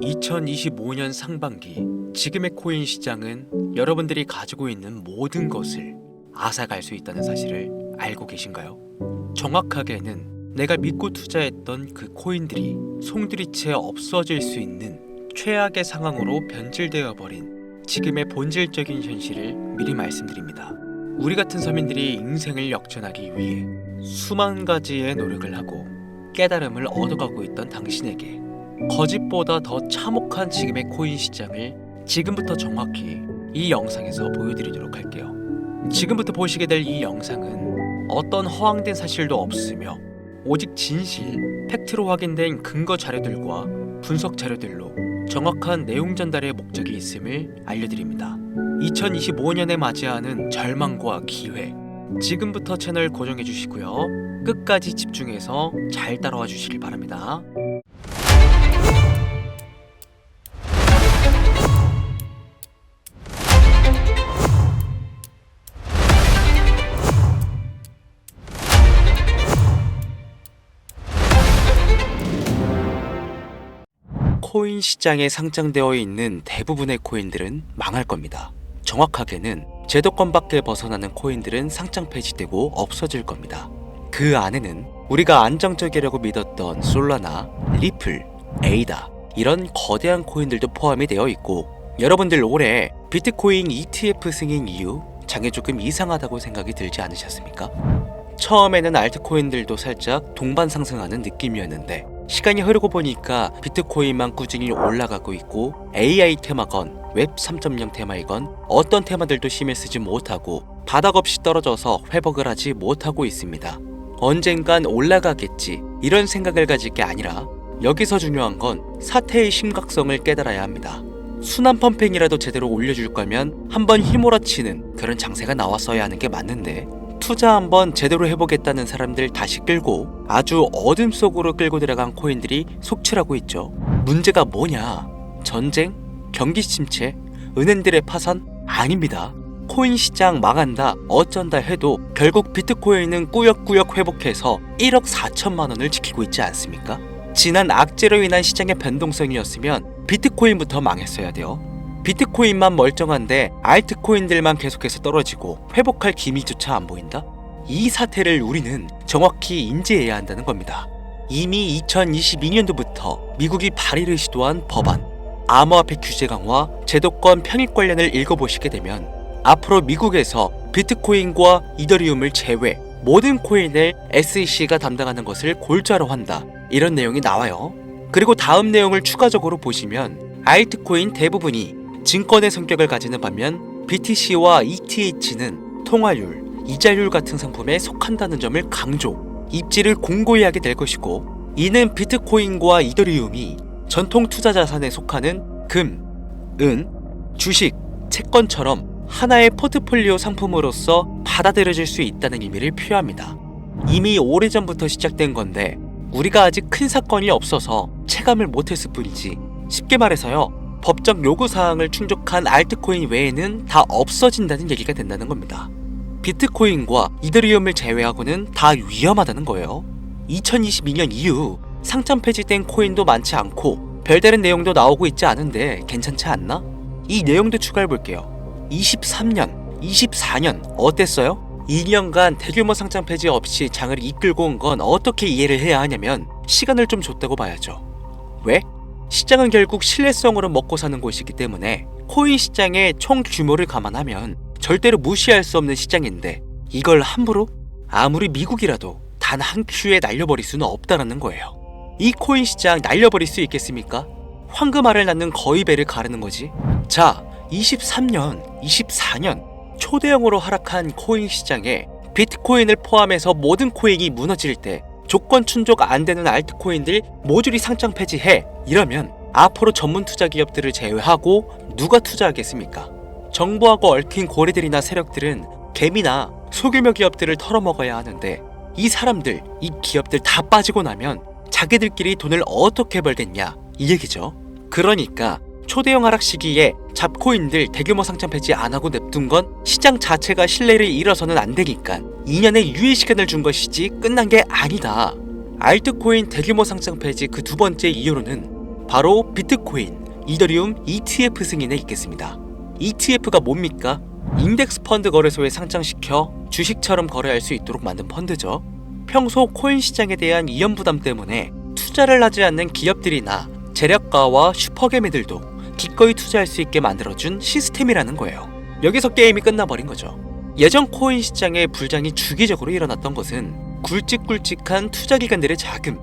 2025년 상반기 지금의 코인 시장은 여러분들이 가지고 있는 모든 것을 앗아갈 수 있다는 사실을 알고 계신가요? 정확하게는 내가 믿고 투자했던 그 코인들이 송두리째 없어질 수 있는 최악의 상황으로 변질되어 버린 지금의 본질적인 현실을 미리 말씀드립니다. 우리 같은 서민들이 인생을 역전하기 위해 수만 가지의 노력을 하고 깨달음을 얻어가고 있던 당신에게 거짓보다 더 참혹한 지금의 코인 시장을 지금부터 정확히 이 영상에서 보여드리도록 할게요. 지금부터 보시게 될 이 영상은 어떤 허황된 사실도 없으며 오직 진실, 팩트로 확인된 근거 자료들과 분석 자료들로 정확한 내용 전달의 목적이 있음을 알려드립니다. 2025년에 맞이하는 절망과 기회, 지금부터 채널 고정해 주시고요. 끝까지 집중해서 잘 따라와 주시길 바랍니다. 코인 시장에 상장되어 있는 대부분의 코인들은 망할 겁니다. 정확하게는 제도권 밖에 벗어나는 코인들은 상장 폐지되고 없어질 겁니다. 그 안에는 우리가 안정적이라고 믿었던 솔라나, 리플, 에이다 이런 거대한 코인들도 포함이 되어 있고, 여러분들 올해 비트코인 ETF 승인 이후 장이 조금 이상하다고 생각이 들지 않으셨습니까? 처음에는 알트코인들도 살짝 동반 상승하는 느낌이었는데 시간이 흐르고 보니까 비트코인만 꾸준히 올라가고 있고, AI 테마건, 웹 3.0 테마이건 어떤 테마들도 힘을 쓰지 못하고 바닥 없이 떨어져서 회복을 하지 못하고 있습니다. 언젠간 올라가겠지 이런 생각을 가질 게 아니라 여기서 중요한 건 사태의 심각성을 깨달아야 합니다. 순환 펌핑이라도 제대로 올려줄 거면 한번 휘몰아치는 그런 장세가 나왔어야 하는 게 맞는데, 투자 한번 제대로 해보겠다는 사람들 다시 끌고 아주 어둠 속으로 끌고 들어간 코인들이 속출하고 있죠. 문제가 뭐냐? 전쟁? 경기 침체? 은행들의 파산? 아닙니다. 코인 시장 망한다, 어쩐다 해도 결국 비트코인은 꾸역꾸역 회복해서 1억 4천만 원을 지키고 있지 않습니까? 지난 악재로 인한 시장의 변동성이었으면 비트코인부터 망했어야 돼요. 비트코인만 멀쩡한데 알트코인들만 계속해서 떨어지고 회복할 기미조차 안 보인다? 이 사태를 우리는 정확히 인지해야 한다는 겁니다. 이미 2022년도부터 미국이 발의를 시도한 법안, 암호화폐 규제 강화, 제도권 편입 관련을 읽어보시게 되면 앞으로 미국에서 비트코인과 이더리움을 제외 모든 코인을 SEC가 담당하는 것을 골자로 한다, 이런 내용이 나와요. 그리고 다음 내용을 추가적으로 보시면 알트코인 대부분이 증권의 성격을 가지는 반면 BTC와 ETH는 통화율, 이자율 같은 상품에 속한다는 점을 강조, 입지를 공고히 하게 될 것이고, 이는 비트코인과 이더리움이 전통 투자 자산에 속하는 금, 은, 주식, 채권처럼 하나의 포트폴리오 상품으로서 받아들여질 수 있다는 의미를 표합니다. 이미 오래전부터 시작된 건데 우리가 아직 큰 사건이 없어서 체감을 못했을 뿐이지, 쉽게 말해서요, 법적 요구사항을 충족한 알트코인 외에는 다 없어진다는 얘기가 된다는 겁니다. 비트코인과 이더리움을 제외하고는 다 위험하다는 거예요. 2022년 이후 상장 폐지된 코인도 많지 않고 별다른 내용도 나오고 있지 않은데 괜찮지 않나? 이 내용도 추가해볼게요. 23년, 24년 어땠어요? 2년간 대규모 상장 폐지 없이 장을 이끌고 온 건 어떻게 이해를 해야 하냐면 시간을 좀 줬다고 봐야죠. 왜? 시장은 결국 신뢰성으로 먹고 사는 곳이기 때문에 코인 시장의 총 규모를 감안하면 절대로 무시할 수 없는 시장인데, 이걸 함부로 아무리 미국이라도 단 한 큐에 날려버릴 수는 없다라는 거예요. 이 코인 시장 날려버릴 수 있겠습니까? 황금알을 낳는 거의 배를 가르는 거지. 자, 23년, 24년 초대형으로 하락한 코인 시장에 비트코인을 포함해서 모든 코인이 무너질 때 조건 충족 안 되는 알트코인들 모조리 상장 폐지해, 이러면 앞으로 전문 투자 기업들을 제외하고 누가 투자하겠습니까? 정부하고 얽힌 고리들이나 세력들은 개미나 소규모 기업들을 털어먹어야 하는데, 이 사람들, 이 기업들 다 빠지고 나면 자기들끼리 돈을 어떻게 벌겠냐, 이 얘기죠. 그러니까 초대형 하락 시기에 잡코인들 대규모 상장 폐지 안 하고 냅둔 건 시장 자체가 신뢰를 잃어서는 안 되니까 2년의 유예 시간을 준 것이지 끝난 게 아니다. 알트코인 대규모 상장 폐지 그 두 번째 이유로는 바로 비트코인, 이더리움 ETF 승인에 있겠습니다. ETF가 뭡니까? 인덱스 펀드 거래소에 상장시켜 주식처럼 거래할 수 있도록 만든 펀드죠. 평소 코인 시장에 대한 이연 부담 때문에 투자를 하지 않는 기업들이나 재력가와 슈퍼개미들도 기꺼이 투자할 수 있게 만들어준 시스템이라는 거예요. 여기서 게임이 끝나버린 거죠. 예전 코인 시장의 불장이 주기적으로 일어났던 것은 굵직굵직한 투자기관들의 자금,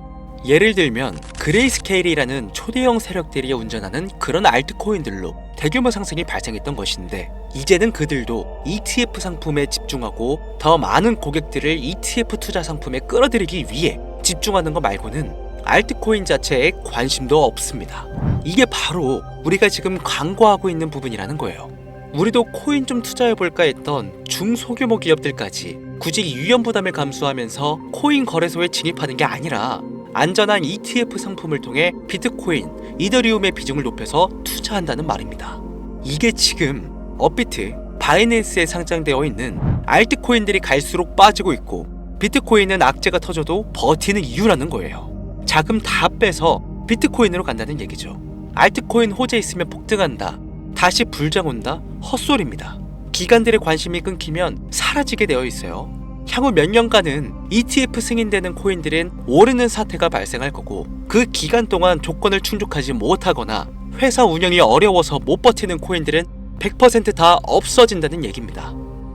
예를 들면 그레이스케일이라는 초대형 세력들이 운전하는 그런 알트코인들로 대규모 상승이 발생했던 것인데, 이제는 그들도 ETF 상품에 집중하고 더 많은 고객들을 ETF 투자 상품에 끌어들이기 위해 집중하는 것 말고는 알트코인 자체에 관심도 없습니다. 이게 바로 우리가 지금 광고하고 있는 부분이라는 거예요. 우리도 코인 좀 투자해볼까 했던 중소규모 기업들까지 굳이 위험 부담을 감수하면서 코인 거래소에 진입하는 게 아니라 안전한 ETF 상품을 통해 비트코인, 이더리움의 비중을 높여서 투자한다는 말입니다. 이게 지금 업비트, 바이낸스에 상장되어 있는 알트코인들이 갈수록 빠지고 있고 비트코인은 악재가 터져도 버티는 이유라는 거예요. 자금 다 빼서 비트코인으로 간다는 얘기죠. 알트코인 호재 있으면 폭등한다, 다시 불장 온다? 헛소리입니다. 기관들의 관심이 끊기면 사라지게 되어 있어요. 향후 몇 년간은 ETF 승인되는 코인들은 오르는 사태가 발생할 거고, 그 기간 동안 조건을 충족하지 못하거나 회사 운영이 어려워서 못 버티는 코인들은 100% 없어진다는 얘기입니다.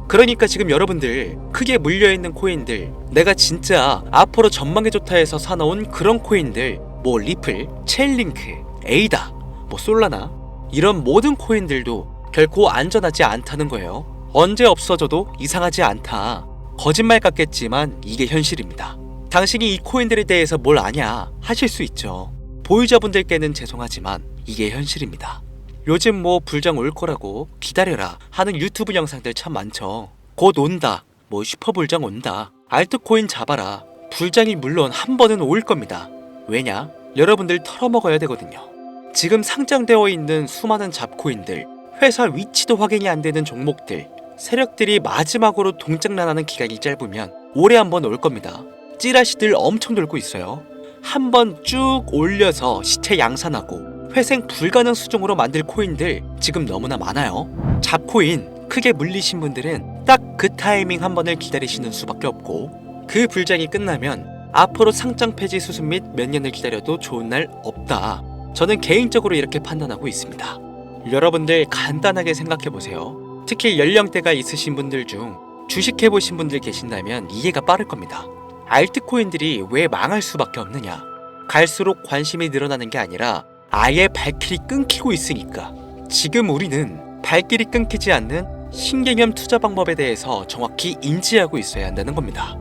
그러니까 지금 여러분들 크게 물려있는 코인들, 내가 진짜 앞으로 전망이 좋다 해서 사놓은 그런 코인들, 뭐 리플, 체인링크, 에이다, 뭐 솔라나, 이런 모든 코인들도 결코 안전하지 않다는 거예요. 언제 없어져도 이상하지 않다. 거짓말 같겠지만 이게 현실입니다. 당신이 이 코인들에 대해서 뭘 아냐 하실 수 있죠. 보유자분들께는 죄송하지만 이게 현실입니다. 요즘 뭐 불장 올 거라고 기다려라 하는 유튜브 영상들 참 많죠. 곧 온다, 뭐 슈퍼불장 온다, 알트코인 잡아라. 불장이 물론 한 번은 올 겁니다. 왜냐? 여러분들 털어먹어야 되거든요. 지금 상장되어 있는 수많은 잡코인들, 회사 위치도 확인이 안 되는 종목들, 세력들이 마지막으로 동작난하는 기간이 짧으면 올해 한 번 올 겁니다. 찌라시들 엄청 돌고 있어요. 한 번 쭉 올려서 시체 양산하고 회생 불가능 수준으로 만들 코인들 지금 너무나 많아요. 잡코인 크게 물리신 분들은 딱 그 타이밍 한 번을 기다리시는 수밖에 없고, 그 불장이 끝나면 앞으로 상장 폐지 수순 및 몇 년을 기다려도 좋은 날 없다. 저는 개인적으로 이렇게 판단하고 있습니다. 여러분들 간단하게 생각해보세요. 특히 연령대가 있으신 분들 중 주식해보신 분들 계신다면 이해가 빠를 겁니다. 알트코인들이 왜 망할 수밖에 없느냐? 갈수록 관심이 늘어나는 게 아니라 아예 발길이 끊기고 있으니까. 지금 우리는 발길이 끊기지 않는 신개념 투자 방법에 대해서 정확히 인지하고 있어야 한다는 겁니다.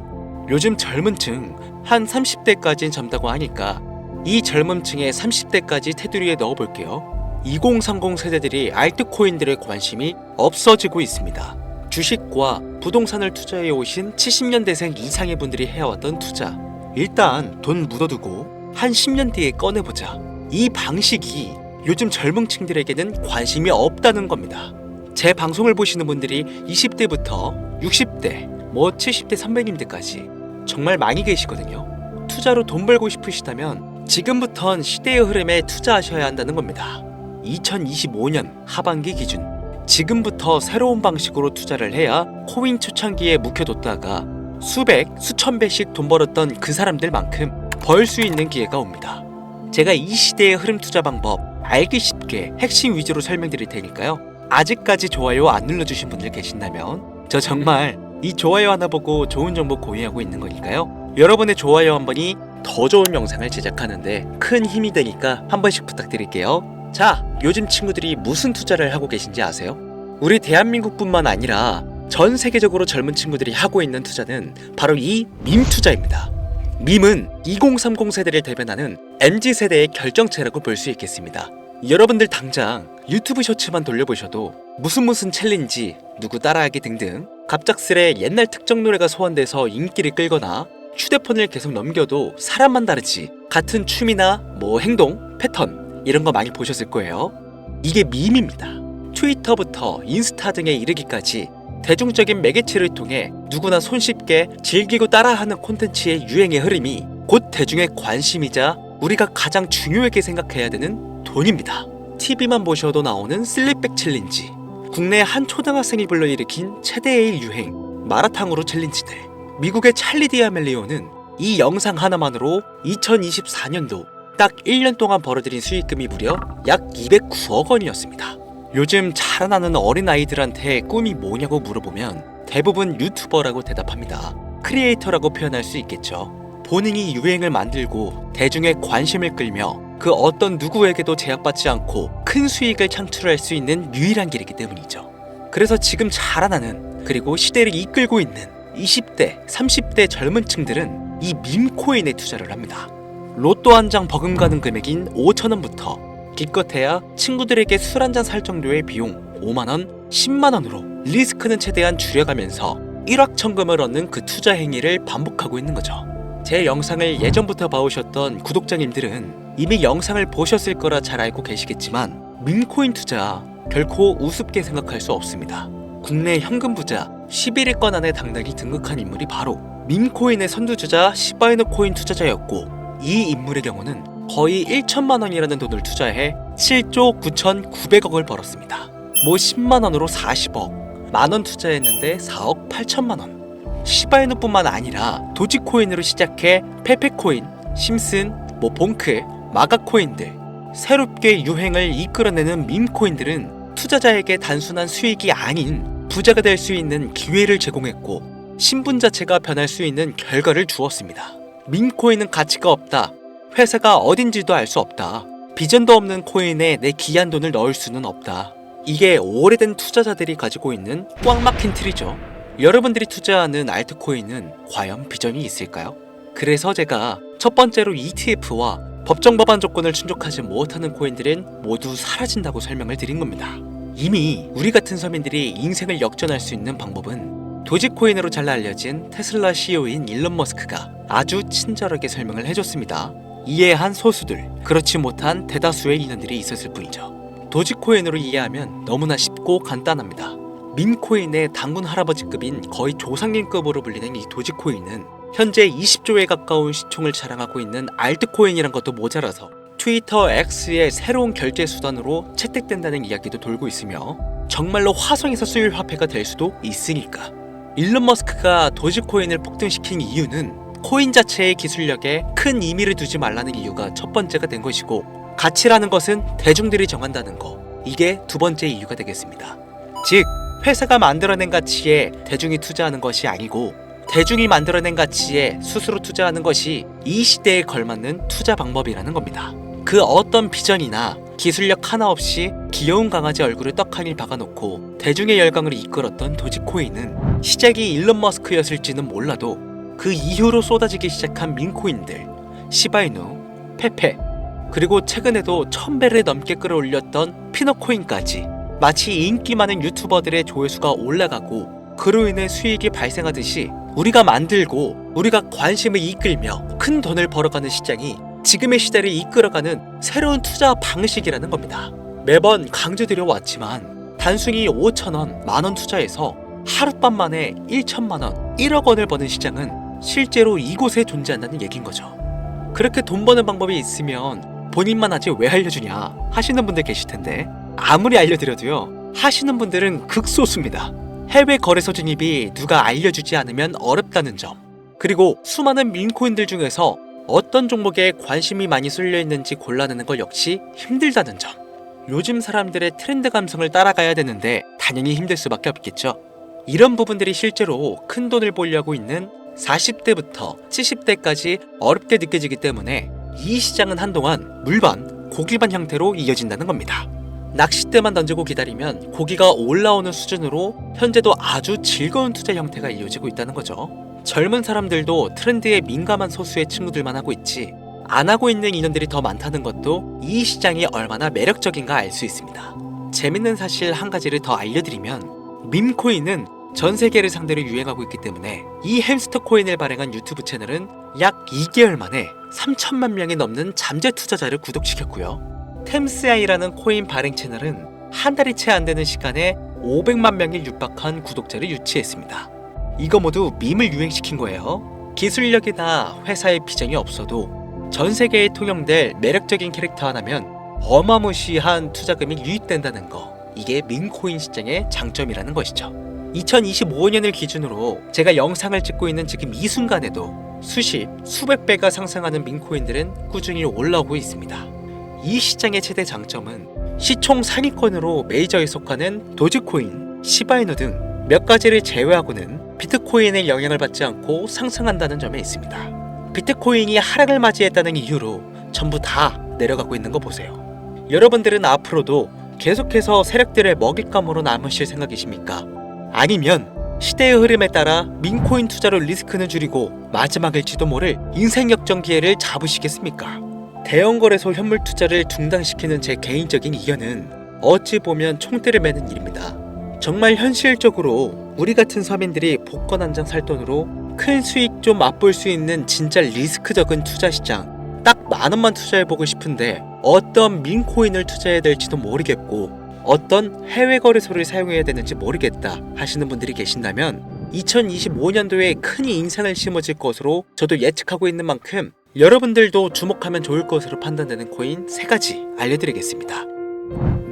요즘 젊은 층 한 30대까지는 젊다고 하니까 이 젊은 층의 30대까지 테두리에 넣어볼게요. 2030 세대들이 알트코인들의 관심이 없어지고 있습니다. 주식과 부동산을 투자해 오신 70년대생 이상의 분들이 해왔던 투자, 일단 돈 묻어두고 한 10년 뒤에 꺼내보자. 이 방식이 요즘 젊은 층들에게는 관심이 없다는 겁니다. 제 방송을 보시는 분들이 20대부터 60대, 뭐 70대 선배님들까지 정말 많이 계시거든요. 투자로 돈 벌고 싶으시다면 지금부턴 시대의 흐름에 투자하셔야 한다는 겁니다. 2025년 하반기 기준, 지금부터 새로운 방식으로 투자를 해야 코인 초창기에 묵혀뒀다가 수백, 수천 배씩 돈 벌었던 그 사람들만큼 벌 수 있는 기회가 옵니다. 제가 이 시대의 흐름 투자 방법 알기 쉽게 핵심 위주로 설명드릴 테니까요. 아직까지 좋아요 안 눌러주신 분들 계신다면 저 정말 이 좋아요 하나 보고 좋은 정보 공유하고 있는 거니까요. 여러분의 좋아요 한 번이 더 좋은 영상을 제작하는데 큰 힘이 되니까 한 번씩 부탁드릴게요. 자, 요즘 친구들이 무슨 투자를 하고 계신지 아세요? 우리 대한민국뿐만 아니라 전 세계적으로 젊은 친구들이 하고 있는 투자는 바로 이 밈 투자입니다. 밈은 2030 세대를 대변하는 MZ세대의 결정체라고 볼 수 있겠습니다. 여러분들 당장 유튜브 쇼츠만 돌려보셔도 무슨 챌린지, 누구 따라하기 등등 갑작스레 옛날 특정 노래가 소환돼서 인기를 끌거나 휴대폰을 계속 넘겨도 사람만 다르지 같은 춤이나 뭐 행동, 패턴 이런 거 많이 보셨을 거예요. 이게 밈입니다. 트위터부터 인스타 등에 이르기까지 대중적인 매개체를 통해 누구나 손쉽게 즐기고 따라하는 콘텐츠의 유행의 흐름이 곧 대중의 관심이자 우리가 가장 중요하게 생각해야 되는 돈입니다. TV만 보셔도 나오는 슬립백 챌린지, 국내 한 초등학생이 불러일으킨 최대의 유행 마라탕으로 챌린지들, 미국의 찰리 디아멜리오는 이 영상 하나만으로 2024년도 딱 1년 동안 벌어들인 수익금이 무려 약 209억 원이었습니다. 요즘 자라나는 어린아이들한테 꿈이 뭐냐고 물어보면 대부분 유튜버라고 대답합니다. 크리에이터라고 표현할 수 있겠죠. 본인이 유행을 만들고 대중의 관심을 끌며 그 어떤 누구에게도 제약받지 않고 큰 수익을 창출할 수 있는 유일한 길이기 때문이죠. 그래서 지금 자라나는, 그리고 시대를 이끌고 있는 20대, 30대 젊은 층들은 이 밈코인에 투자를 합니다. 로또 한 장 버금가는 금액인 5,000원부터 기껏해야 친구들에게 술 한잔 살 정도의 비용 5만원, 10만원으로 리스크는 최대한 줄여가면서 일확천금을 얻는 그 투자 행위를 반복하고 있는 거죠. 제 영상을 예전부터 봐오셨던 구독자님들은 이미 영상을 보셨을 거라 잘 알고 계시겠지만 밈코인 투자 결코 우습게 생각할 수 없습니다. 국내 현금 부자 11위권 안에 당당히 등극한 인물이 바로 밈코인의 선두주자 시바이누 코인 투자자였고, 이 인물의 경우는 거의 1천만 원이라는 돈을 투자해 7조 9,900억을 벌었습니다. 뭐 10만 원으로 40억, 만원 투자했는데 4억 8천만 원. 시바이누뿐만 아니라 도지코인으로 시작해 페페코인, 심슨, 봉크, 마가코인들, 새롭게 유행을 이끌어내는 밈코인들은 투자자에게 단순한 수익이 아닌 부자가 될 수 있는 기회를 제공했고, 신분 자체가 변할 수 있는 결과를 주었습니다. 밈코인은 가치가 없다, 회사가 어딘지도 알 수 없다, 비전도 없는 코인에 내 귀한 돈을 넣을 수는 없다. 이게 오래된 투자자들이 가지고 있는 꽉 막힌 틀이죠. 여러분들이 투자하는 알트코인은 과연 비전이 있을까요? 그래서 제가 첫 번째로 ETF와 법정 법안 조건을 충족하지 못하는 코인들은 모두 사라진다고 설명을 드린 겁니다. 이미 우리 같은 서민들이 인생을 역전할 수 있는 방법은 도지코인으로 잘 알려진 테슬라 CEO인 일론 머스크가 아주 친절하게 설명을 해줬습니다. 이해한 소수들, 그렇지 못한 대다수의 인원들이 있었을 뿐이죠. 도지코인으로 이해하면 너무나 쉽고 간단합니다. 밈코인의 당군 할아버지급인 거의 조상님급으로 불리는 이 도지코인은 현재 20조에 가까운 시총을 자랑하고 있는 알트코인이란 것도 모자라서 트위터 X의 새로운 결제 수단으로 채택된다는 이야기도 돌고 있으며 정말로 화성에서 쓰일 화폐가 될 수도 있으니까. 일론 머스크가 도지코인을 폭등시킨 이유는 코인 자체의 기술력에 큰 의미를 두지 말라는 이유가 첫 번째가 된 것이고, 가치라는 것은 대중들이 정한다는 거, 이게 두 번째 이유가 되겠습니다. 즉, 회사가 만들어낸 가치에 대중이 투자하는 것이 아니고 대중이 만들어낸 가치에 스스로 투자하는 것이 이 시대에 걸맞는 투자 방법이라는 겁니다. 그 어떤 비전이나 기술력 하나 없이 귀여운 강아지 얼굴을 떡하니 박아놓고 대중의 열광을 이끌었던 도지코인은 시작이 일론 머스크였을지는 몰라도 그 이후로 쏟아지기 시작한 밈코인들, 시바이누, 페페, 그리고 최근에도 1000배를 넘게 끌어올렸던 피너코인까지 마치 인기 많은 유튜버들의 조회수가 올라가고 그로 인해 수익이 발생하듯이 우리가 만들고 우리가 관심을 이끌며 큰 돈을 벌어가는 시장이 지금의 시대를 이끌어가는 새로운 투자 방식이라는 겁니다. 매번 강조드려 왔지만 단순히 5,000원, 만원 투자해서 하룻밤 만에 1천만원, 1억 원을 버는 시장은 실제로 이곳에 존재한다는 얘기인 거죠. 그렇게 돈 버는 방법이 있으면 본인만 하지 왜 알려주냐 하시는 분들 계실 텐데, 아무리 알려드려도요 하시는 분들은 극소수입니다. 해외 거래소 진입이 누가 알려주지 않으면 어렵다는 점, 그리고 수많은 밈코인들 중에서 어떤 종목에 관심이 많이 쏠려 있는지 골라내는 것 역시 힘들다는 점. 요즘 사람들의 트렌드 감성을 따라가야 되는데 당연히 힘들 수밖에 없겠죠. 이런 부분들이 실제로 큰 돈을 벌려고 있는 40대부터 70대까지 어렵게 느껴지기 때문에 이 시장은 한동안 물반, 고기반 형태로 이어진다는 겁니다. 낚싯대만 던지고 기다리면 고기가 올라오는 수준으로 현재도 아주 즐거운 투자 형태가 이어지고 있다는 거죠. 젊은 사람들도 트렌드에 민감한 소수의 친구들만 하고 있지 안 하고 있는 인원들이 더 많다는 것도 이 시장이 얼마나 매력적인가 알 수 있습니다. 재밌는 사실 한 가지를 더 알려드리면, 밈코인은 전 세계를 상대로 유행하고 있기 때문에 이 햄스터 코인을 발행한 유튜브 채널은 약 2개월 만에 3천만 명이 넘는 잠재 투자자를 구독시켰고요. 템스아이라는 코인 발행 채널은 한 달이 채 안 되는 시간에 500만 명이 육박한 구독자를 유치했습니다. 이거 모두 밈을 유행시킨 거예요. 기술력이나 회사의 비전이 없어도 전 세계에 통용될 매력적인 캐릭터 하나면 어마무시한 투자금이 유입된다는 거, 이게 민코인 시장의 장점이라는 것이죠. 2025년을 기준으로 제가 영상을 찍고 있는 지금 이 순간에도 수십, 수백 배가 상승하는 민코인들은 꾸준히 올라오고 있습니다. 이 시장의 최대 장점은 시총 상위권으로 메이저에 속하는 도지코인, 시바이누 등 몇 가지를 제외하고는 비트코인의 영향을 받지 않고 상승한다는 점에 있습니다. 비트코인이 하락을 맞이했다는 이유로 전부 다 내려가고 있는 거 보세요. 여러분들은 앞으로도 계속해서 세력들의 먹잇감으로 남으실 생각이십니까? 아니면 시대의 흐름에 따라 민코인 투자로 리스크는 줄이고 마지막일지도 모를 인생 역전 기회를 잡으시겠습니까? 대형 거래소 현물 투자를 중단시키는 제 개인적인 의견은 어찌 보면 총대를 매는 일입니다. 정말 현실적으로 우리 같은 서민들이 복권 한 장 살 돈으로 큰 수익 좀 맛볼 수 있는 진짜 리스크 적은 투자 시장, 딱 10,000원만 투자해보고 싶은데 어떤 민코인을 투자해야 될지도 모르겠고 어떤 해외 거래소를 사용해야 되는지 모르겠다 하시는 분들이 계신다면 2025년도에 큰 인상을 심어질 것으로 저도 예측하고 있는 만큼 여러분들도 주목하면 좋을 것으로 판단되는 코인 3가지 알려드리겠습니다.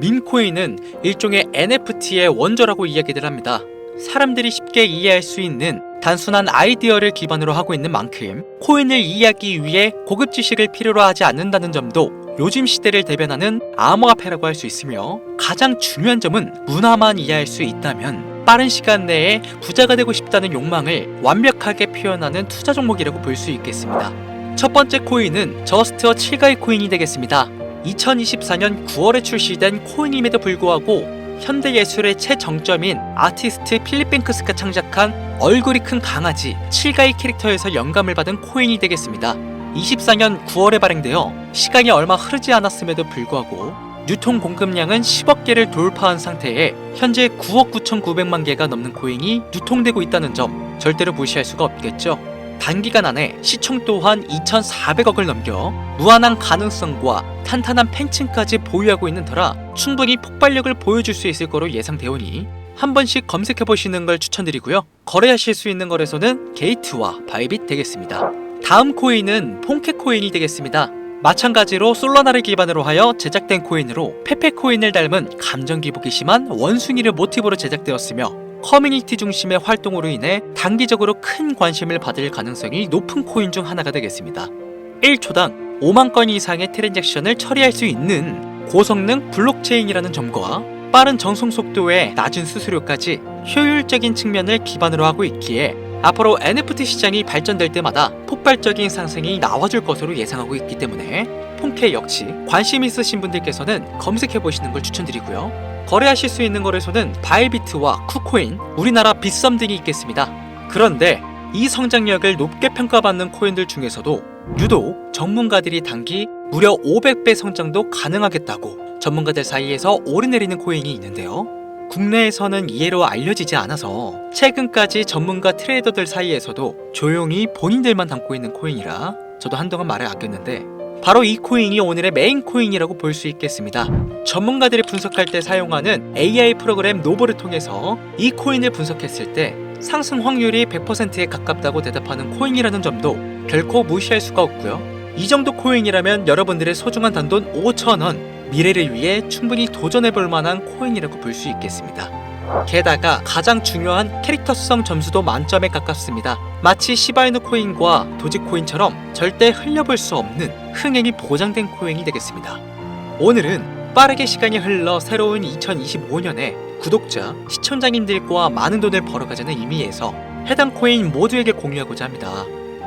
민코인은 일종의 NFT의 원조라고 이야기들 합니다. 사람들이 쉽게 이해할 수 있는 단순한 아이디어를 기반으로 하고 있는 만큼 코인을 이해하기 위해 고급 지식을 필요로 하지 않는다는 점도 요즘 시대를 대변하는 암호화폐라고 할 수 있으며, 가장 중요한 점은 문화만 이해할 수 있다면 빠른 시간 내에 부자가 되고 싶다는 욕망을 완벽하게 표현하는 투자 종목이라고 볼 수 있겠습니다. 첫 번째 코인은 저스트어 7가이 코인이 되겠습니다. 2024년 9월에 출시된 코인임에도 불구하고 현대예술의 최정점인 아티스트 필립 뱅크스가 창작한 얼굴이 큰 강아지 7가이 캐릭터에서 영감을 받은 코인이 되겠습니다. 24년 9월에 발행되어 시간이 얼마 흐르지 않았음에도 불구하고 유통 공급량은 10억 개를 돌파한 상태에 현재 9억 9,900만 개가 넘는 코인이 유통되고 있다는 점 절대로 무시할 수가 없겠죠. 단기간 안에 시총 또한 2,400억을 넘겨 무한한 가능성과 탄탄한 팬층까지 보유하고 있는 터라 충분히 폭발력을 보여줄 수 있을 거로 예상되오니 한 번씩 검색해보시는 걸 추천드리고요. 거래하실 수 있는 거래소는 게이트와 바이빗 되겠습니다. 다음 코인은 폰케 코인이 되겠습니다. 마찬가지로 솔라나를 기반으로 하여 제작된 코인으로 페페 코인을 닮은 감정 기복이 심한 원숭이를 모티브로 제작되었으며 커뮤니티 중심의 활동으로 인해 단기적으로 큰 관심을 받을 가능성이 높은 코인 중 하나가 되겠습니다. 1초당 5만 건 이상의 트랜잭션을 처리할 수 있는 고성능 블록체인이라는 점과 빠른 전송 속도에 낮은 수수료까지 효율적인 측면을 기반으로 하고 있기에 앞으로 NFT 시장이 발전될 때마다 폭발적인 상승이 나와줄 것으로 예상하고 있기 때문에 폰케 역시 관심 있으신 분들께서는 검색해보시는 걸 추천드리고요. 거래하실 수 있는 거래소는 바이비트와 쿠코인, 우리나라 빗썸 등이 있겠습니다. 그런데 이 성장력을 높게 평가받는 코인들 중에서도 유독 전문가들이 단기 무려 500배 성장도 가능하겠다고 전문가들 사이에서 오르내리는 코인이 있는데요. 국내에서는 이해로 알려지지 않아서 최근까지 전문가 트레이더들 사이에서도 조용히 본인들만 담고 있는 코인이라 저도 한동안 말을 아꼈는데 바로 이 코인이 오늘의 메인 코인이라고 볼 수 있겠습니다. 전문가들이 분석할 때 사용하는 AI 프로그램 노보를 통해서 이 코인을 분석했을 때 상승 확률이 100%에 가깝다고 대답하는 코인이라는 점도 결코 무시할 수가 없고요. 이 정도 코인이라면 여러분들의 소중한 단돈 5,000원, 미래를 위해 충분히 도전해볼 만한 코인이라고 볼 수 있겠습니다. 게다가 가장 중요한 캐릭터성 점수도 만점에 가깝습니다. 마치 시바이누 코인과 도지코인처럼 절대 흘려볼 수 없는 흥행이 보장된 코인이 되겠습니다. 오늘은 빠르게 시간이 흘러 새로운 2025년에 구독자, 시청자님들과 많은 돈을 벌어가자는 의미에서 해당 코인 모두에게 공유하고자 합니다.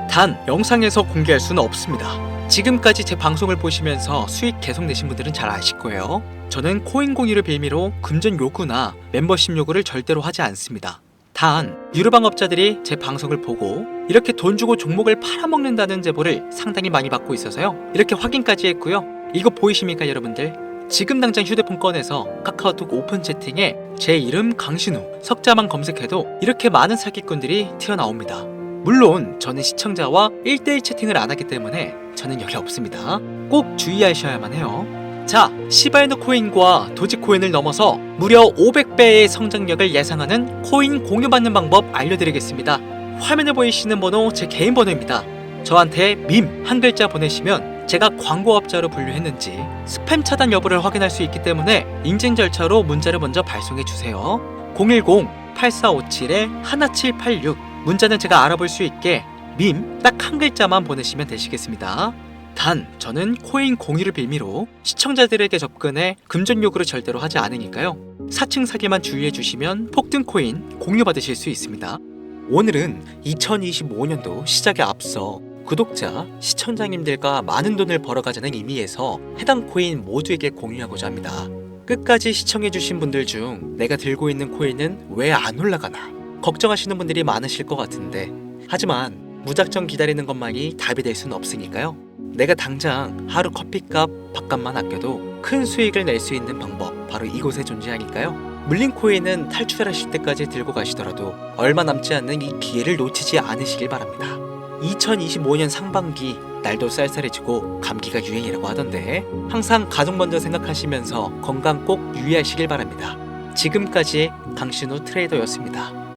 단 영상에서 공개할 수는 없습니다. 지금까지 제 방송을 보시면서 수익 계속 내신 분들은 잘 아실 거예요. 저는 코인 공유를 빌미로 금전 요구나 멤버십 요구를 절대로 하지 않습니다. 단 유료방업자들이 제 방송을 보고 이렇게 돈 주고 종목을 팔아먹는다는 제보를 상당히 많이 받고 있어서요. 이렇게 확인까지 했고요. 이거 보이십니까 여러분들? 지금 당장 휴대폰 꺼내서 카카오톡 오픈 채팅에 제 이름 강신우, 석자만 검색해도 이렇게 많은 사기꾼들이 튀어나옵니다. 물론 저는 시청자와 1대1 채팅을 안 하기 때문에 저는 여기 없습니다. 꼭 주의하셔야만 해요. 자, 시바이누 코인과 도지코인을 넘어서 무려 500배의 성장력을 예상하는 코인 공유받는 방법 알려드리겠습니다. 화면에 보이시는 번호 제 개인 번호입니다. 저한테 밈 한 글자 보내시면 제가 광고업자로 분류했는지 스팸 차단 여부를 확인할 수 있기 때문에 인증 절차로 문자를 먼저 발송해 주세요. 010-8457-1786 문자는 제가 알아볼 수 있게 밈 딱 한 글자만 보내시면 되시겠습니다. 단 저는 코인 공유를 빌미로 시청자들에게 접근해 금전 요구를 절대로 하지 않으니까요. 사칭 사기만 주의해 주시면 폭등 코인 공유 받으실 수 있습니다. 오늘은 2025년도 시작에 앞서 구독자, 시청자님들과 많은 돈을 벌어가자는 의미에서 해당 코인 모두에게 공유하고자 합니다. 끝까지 시청해주신 분들 중 내가 들고 있는 코인은 왜 안 올라가나 걱정하시는 분들이 많으실 것 같은데, 하지만 무작정 기다리는 것만이 답이 될 수는 없으니까요. 내가 당장 하루 커피값, 밥값만 아껴도 큰 수익을 낼 수 있는 방법 바로 이곳에 존재하니까요. 물린 코인은 탈출하실 때까지 들고 가시더라도 얼마 남지 않는 이 기회를 놓치지 않으시길 바랍니다. 2025년 상반기 날도 쌀쌀해지고 감기가 유행이라고 하던데 항상 가족 먼저 생각하시면서 건강 꼭 유의하시길 바랍니다. 지금까지 강신우 트레이더였습니다.